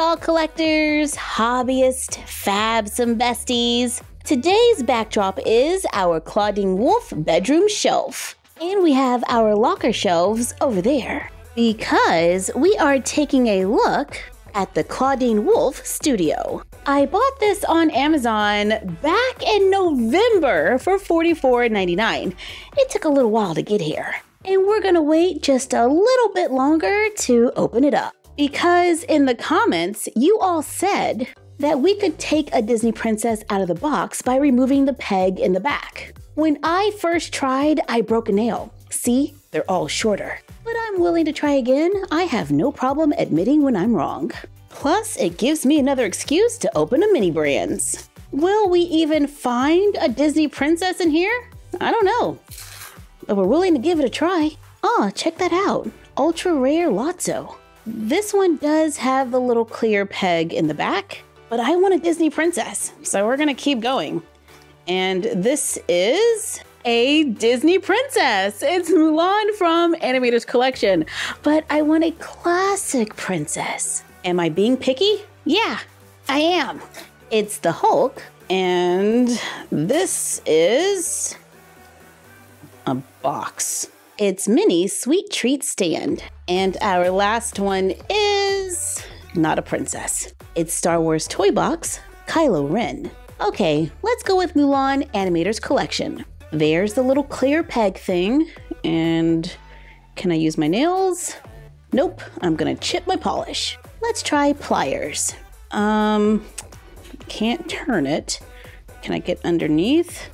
doll collectors, hobbyists, fabsome besties. Today's backdrop is our Clawdeen Wolf bedroom shelf. And we have our locker shelves over there. Because we are taking a look at the Clawdeen Wolf studio. I bought this on Amazon back in November for $44.99. It took a little while to get here. And we're gonna wait just a little bit longer to open it up. Because in the comments, you all said that we could take a Disney princess out of the box by removing the peg in the back. When I first tried, I broke a nail. See, they're all shorter. But I'm willing to try again. I have no problem admitting when I'm wrong. Plus, it gives me another excuse to open a mini brands. Will we even find a Disney princess in here? I don't know. But we're willing to give it a try. Oh, check that out. Ultra rare Lotso. This one does have the little clear peg in the back, but I want a Disney princess, so we're gonna keep going. And this is a Disney princess. It's Mulan from Animator's Collection, but I want a classic princess. Am I being picky? Yeah, I am. It's the Hulk, and this is a box. It's Minnie's Sweet Treat Stand. And our last one is not a princess. It's Star Wars Toy Box, Kylo Ren. Okay, let's go with Mulan Animator's Collection. There's the little clear peg thing. And can I use my nails? Nope, I'm gonna chip my polish. Let's try pliers. Can't turn it. Can I get underneath?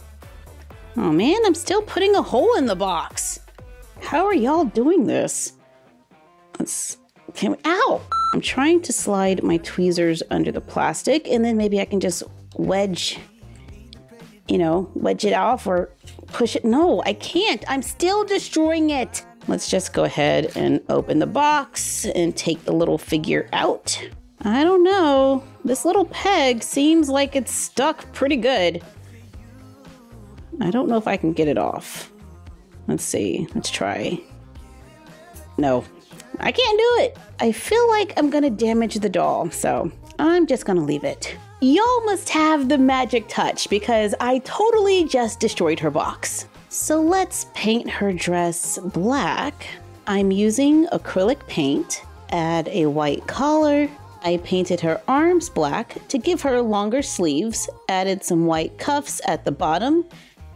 Oh man, I'm still putting a hole in the box. How are y'all doing this? Ow! I'm trying to slide my tweezers under the plastic and then maybe I can just wedge it off or push it. No, I can't. I'm still destroying it. Let's just go ahead and open the box and take the little figure out. I don't know. This little peg seems like it's stuck pretty good. I don't know if I can get it off. Let's see. Let's try. No, I can't do it. I feel like I'm gonna damage the doll, so I'm just gonna leave it. Y'all must have the magic touch because I totally just destroyed her box. So let's paint her dress black. I'm using acrylic paint. Add a white collar. I painted her arms black to give her longer sleeves. Added some white cuffs at the bottom.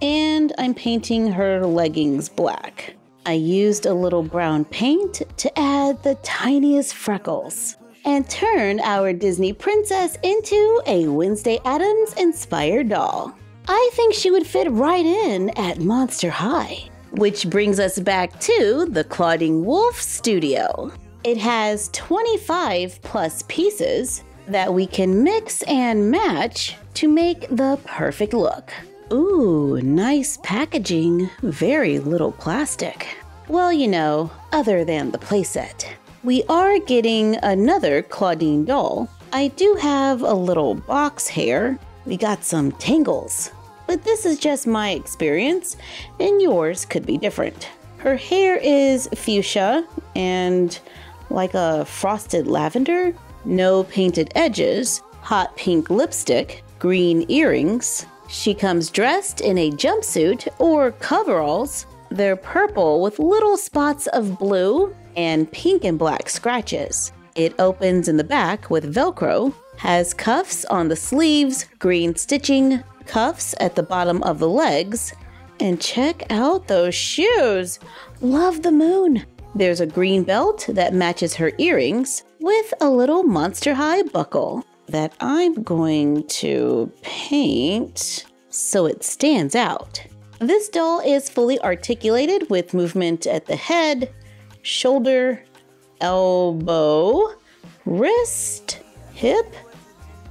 And I'm painting her leggings black. I used a little brown paint to add the tiniest freckles and turn our Disney princess into a Wednesday Addams inspired doll. I think she would fit right in at Monster High. Which brings us back to the Clawdeen Wolf studio. It has 25 plus pieces that we can mix and match to make the perfect look. Ooh, nice packaging, very little plastic. Well, other than the playset. We are getting another Clawdeen doll. I do have a little box hair. We got some tangles. But this is just my experience, and yours could be different. Her hair is fuchsia and like a frosted lavender. No painted edges, hot pink lipstick, green earrings. She comes dressed in a jumpsuit or coveralls. They're purple with little spots of blue and pink and black scratches. It opens in the back with Velcro, has cuffs on the sleeves, green stitching, cuffs at the bottom of the legs, and check out those shoes. Love the moon. There's a green belt that matches her earrings with a little Monster High buckle that I'm going to paint so it stands out. This doll is fully articulated with movement at the head, shoulder, elbow, wrist, hip,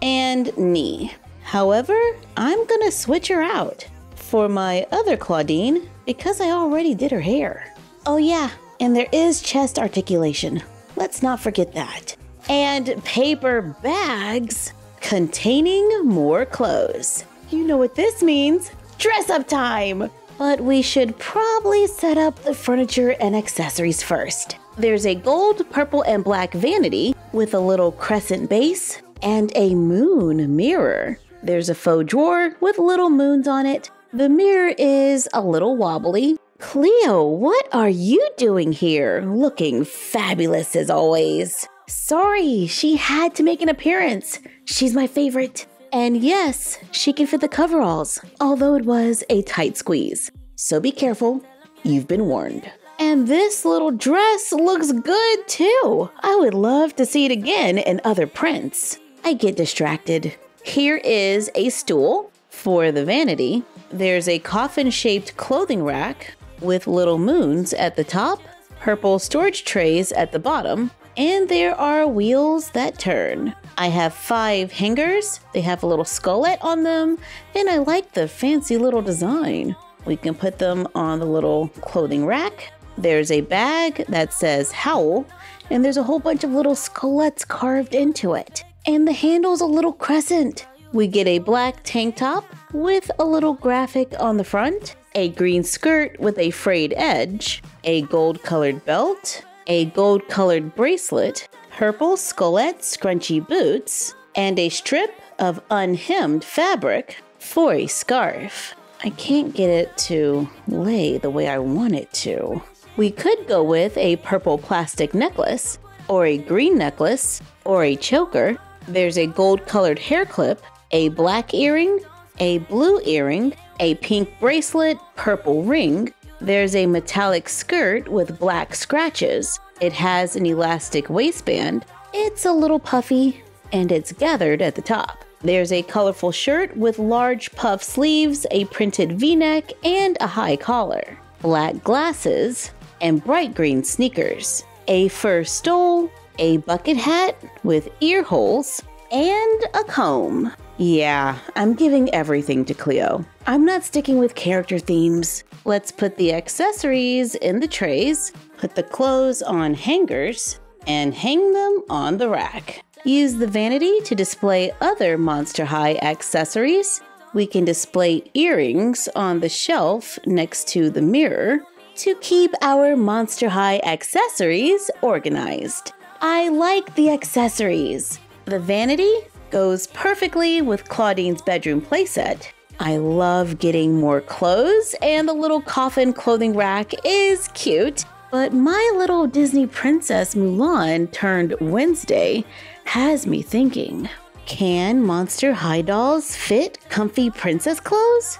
and knee. However, I'm gonna switch her out for my other Clawdeen because I already did her hair. Oh yeah, and there is chest articulation. Let's not forget that. And paper bags containing more clothes. You know what this means. Dress up time! But we should probably set up the furniture and accessories first. There's a gold, purple, and black vanity with a little crescent base and a moon mirror. There's a faux drawer with little moons on it. The mirror is a little wobbly. Cleo, what are you doing here? Looking fabulous as always. Sorry, she had to make an appearance. She's my favorite. And yes, she can fit the coveralls, although it was a tight squeeze. So be careful, you've been warned. And this little dress looks good too. I would love to see it again in other prints. I get distracted. Here is a stool for the vanity. There's a coffin-shaped clothing rack with little moons at the top, purple storage trays at the bottom, and there are wheels that turn. I have 5 hangers. They have a little skullet on them, and I like the fancy little design. We can put them on the little clothing rack. There's a bag that says Howl, and there's a whole bunch of little skullets carved into it. And the handle's a little crescent. We get a black tank top with a little graphic on the front, a green skirt with a frayed edge, a gold-colored belt, a gold-colored bracelet, purple skullet scrunchy boots, and a strip of unhemmed fabric for a scarf. I can't get it to lay the way I want it to. We could go with a purple plastic necklace, or a green necklace, or a choker. There's a gold-colored hair clip, a black earring, a blue earring, a pink bracelet, purple ring. There's a metallic skirt with black scratches. It has an elastic waistband. It's a little puffy, and it's gathered at the top. There's a colorful shirt with large puff sleeves, a printed V-neck, and a high collar. Black glasses, and bright green sneakers. A fur stole, a bucket hat with ear holes, and a comb. Yeah, I'm giving everything to Cleo. I'm not sticking with character themes. Let's put the accessories in the trays, put the clothes on hangers, and hang them on the rack. Use the vanity to display other Monster High accessories. We can display earrings on the shelf next to the mirror to keep our Monster High accessories organized. I like the accessories. The vanity goes perfectly with Clawdeen's bedroom playset. I love getting more clothes, and the little coffin clothing rack is cute. But my little Disney princess Mulan turned Wednesday has me thinking, can Monster High dolls fit comfy princess clothes?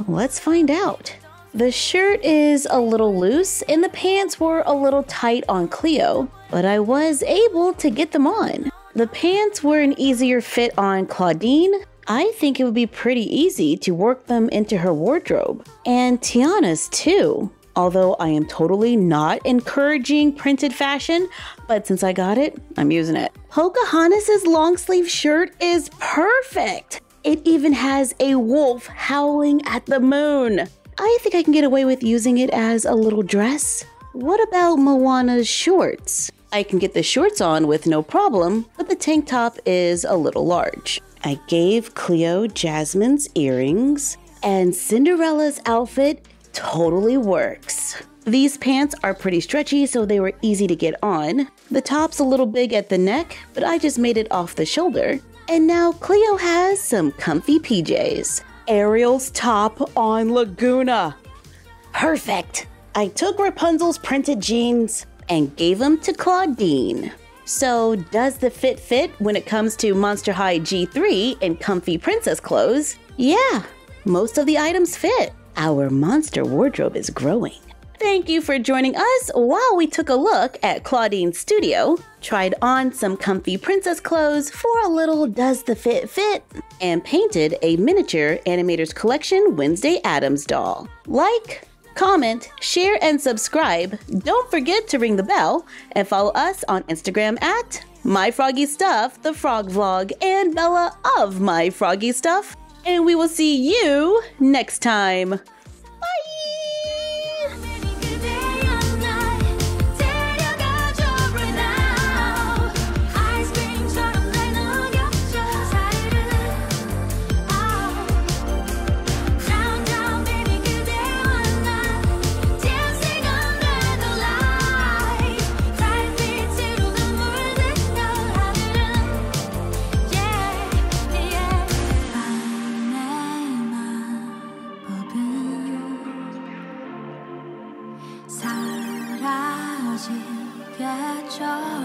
Let's find out. The shirt is a little loose and the pants were a little tight on Cleo, but I was able to get them on. The pants were an easier fit on Clawdeen. I think it would be pretty easy to work them into her wardrobe. And Tiana's too. Although I am totally not encouraging printed fashion, but since I got it, I'm using it. Pocahontas' long sleeve shirt is perfect. It even has a wolf howling at the moon. I think I can get away with using it as a little dress. What about Moana's shorts? I can get the shorts on with no problem, but the tank top is a little large. I gave Cleo Jasmine's earrings, and Cinderella's outfit totally works. These pants are pretty stretchy, so they were easy to get on. The top's a little big at the neck, but I just made it off the shoulder. And now Cleo has some comfy PJs. Ariel's top on Laguna. Perfect. I took Rapunzel's printed jeans and gave them to Clawdeen. So does the fit when it comes to Monster High G3 and comfy princess clothes? Yeah, most of the items fit. Our monster wardrobe is growing. Thank you for joining us while we took a look at Clawdeen's studio, tried on some comfy princess clothes for a little Does the Fit, and painted a miniature Animators Collection Wednesday Addams doll. Like, comment, share, and subscribe. Don't forget to ring the bell and follow us on Instagram at MyFroggyStuff, the Frog Vlog, and Bella of MyFroggyStuff. And we will see you next time. jar.